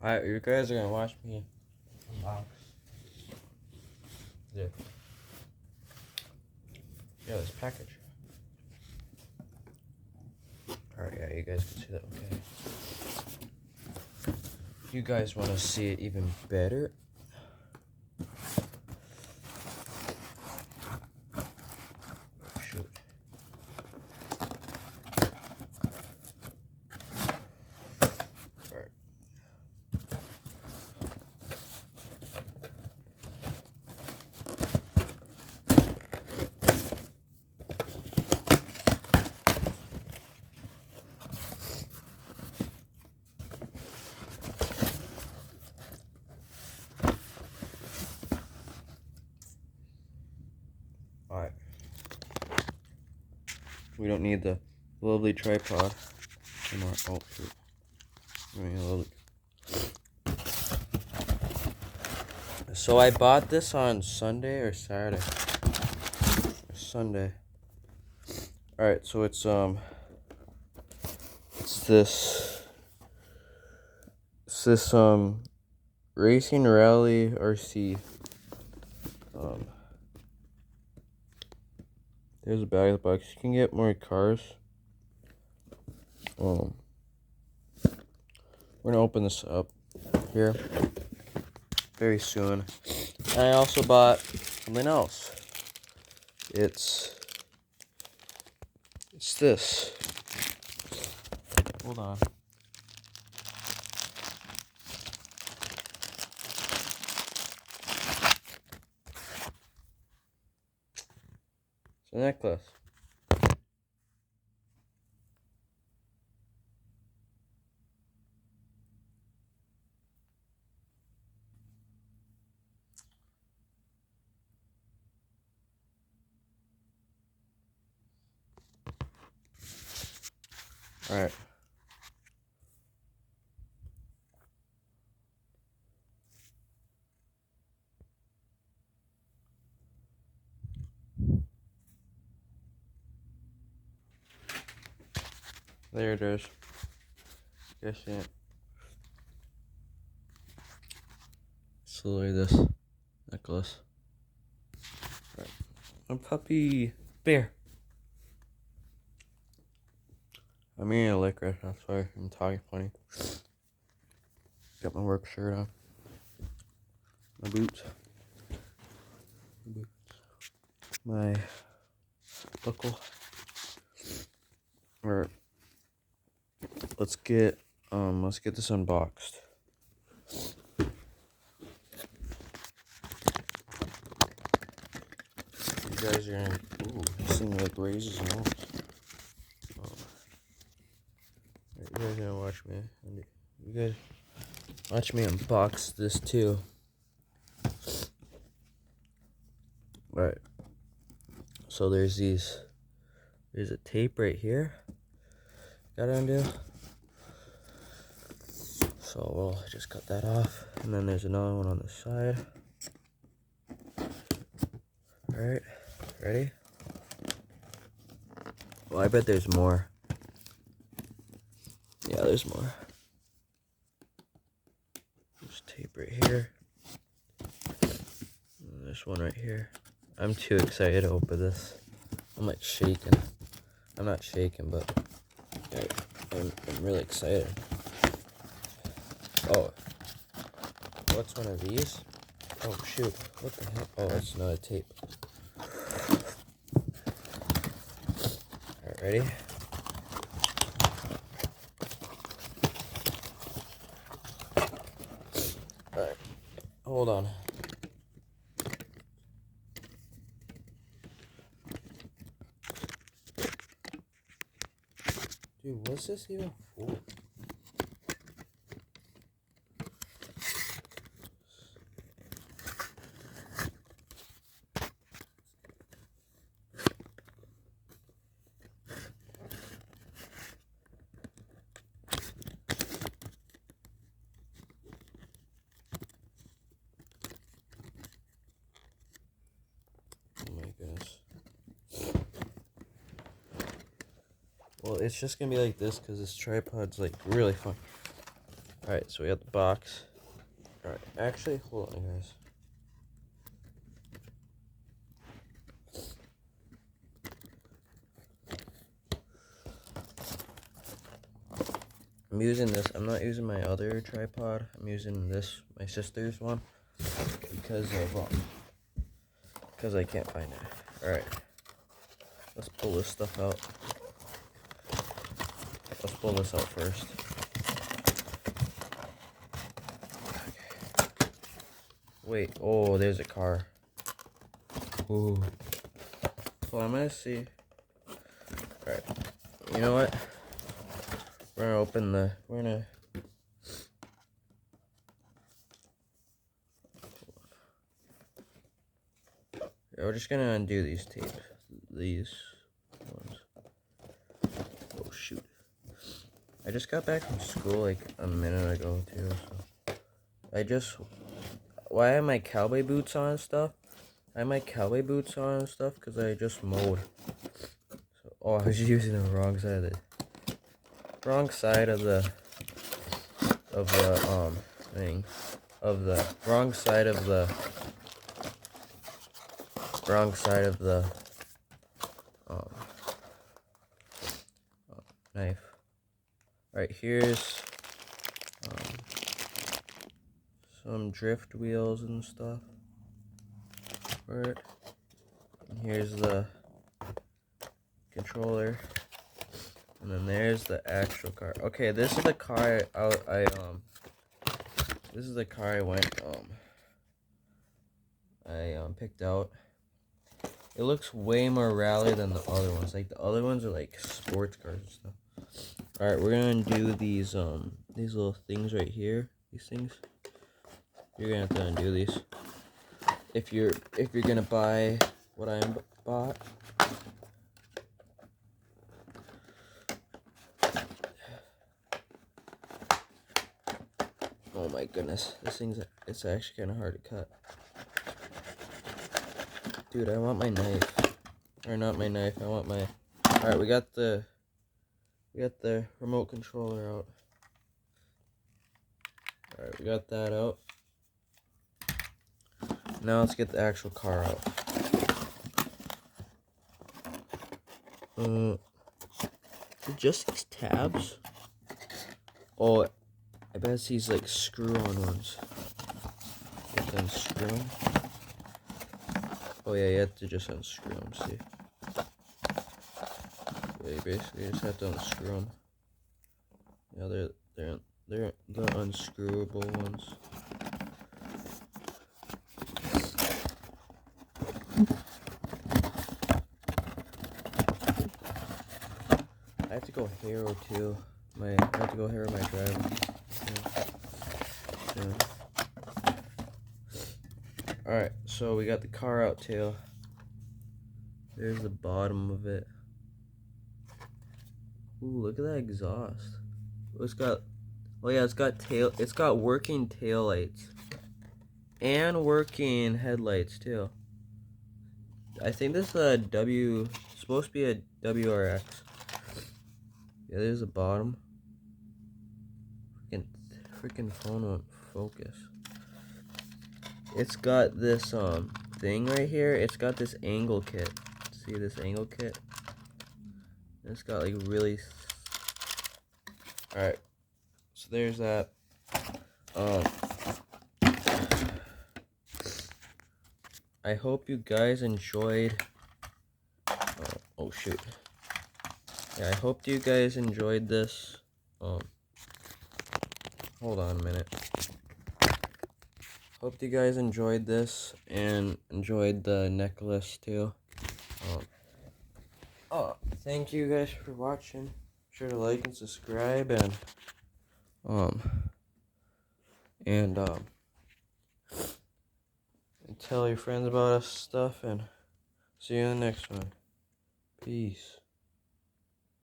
Alright, you guys are gonna watch me unbox. Yeah. Yeah, this package. Alright, yeah, you guys can see that, okay. You guys wanna see it even better? Shoot. Alright. Alright. We don't need the lovely tripod anymore. Oh, shoot. So I bought this on Sunday or Saturday? Sunday. Alright, so it's this Racing Rally RC. There's a bag of the box. You can get more cars. We're gonna open this up here very soon. And I also bought something else. It's this. Hold on. It's a necklace. Alright. There it is. Guess it. It's literally this necklace. Right. A puppy bear. I'm eating a licorice, that's why I'm talking funny. Got my work shirt on. My boots. My buckle. Alright. Let's get this unboxed. You guys are gonna this thing like raises and all. You guys gonna watch me. You guys watch me unbox this too. Alright. So there's a tape right here. Gotta undo. So we'll just cut that off. And then there's another one on the side. Alright. Ready? Well, I bet there's more. Yeah, there's more. There's tape right here. And there's one right here. I'm too excited to open this. I'm like shaking. I'm not shaking, but I'm really excited. Oh. What's one of these? Oh, shoot. What the hell? Oh, it's not a tape. Alright, ready? Alright. Hold on. Dude, what's this even for? Oh my goodness. Well, it's just gonna be like this because this tripod's like really fun. Alright, so we got the box. Alright, actually, hold on, guys. I'm using this. I'm not using my other tripod. I'm using this, my sister's one, because I can't find it. Alright, let's pull this stuff out. Let's pull this out first. Okay. Wait, oh, there's a car. Ooh. Well, I'm gonna see. Alright, you know what? We're gonna open the, yeah, we're just gonna undo these tapes. These ones. Oh, shoot. I just got back from school like a minute ago, too, so. Why I have my cowboy boots on and stuff? I have my cowboy boots on and stuff because I just mowed. So, oh, I was using the wrong side of the thing. Wrong side of the knife. Alright, here's some drift wheels and stuff for it. And here's the controller. And then there's the actual car. Okay, this is the car this is the car I picked out. It looks way more rally than the other ones. Like the other ones are like sports cars and stuff. Alright, we're gonna do these little things right here. These things. You're gonna have to undo these. If you're gonna buy what I bought. Oh my goodness, it's actually kind of hard to cut. Dude, I want my knife. Or not my knife, I want my... Alright, we got the remote controller out. Alright, we got that out. Now let's get the actual car out. Just these tabs? Oh, I bet it's these like screw-on ones. You have to unscrew them. Oh yeah, you have to just unscrew them, see? Yeah, you basically just have to unscrew them. Yeah, they're the unscrewable ones. I have to go hero too. I have to go hero my driver. Yeah. Alright, so we got the car out too. There's the bottom of it. Ooh, look at that exhaust. It's got working tail lights. And working headlights too. I think this is supposed to be a WRX. Yeah, there's the bottom. Freaking phone won't focus. It's got this thing right here. It's got this angle kit. See this angle kit? It's got like really. Alright. So there's that. I hope you guys enjoyed. Oh shoot. Yeah, I hope you guys enjoyed this. Hold on a minute. Hope you guys enjoyed this and enjoyed the necklace too. Thank you guys for watching. Be sure to like and subscribe and tell your friends about us stuff, and see you in the next one. Peace.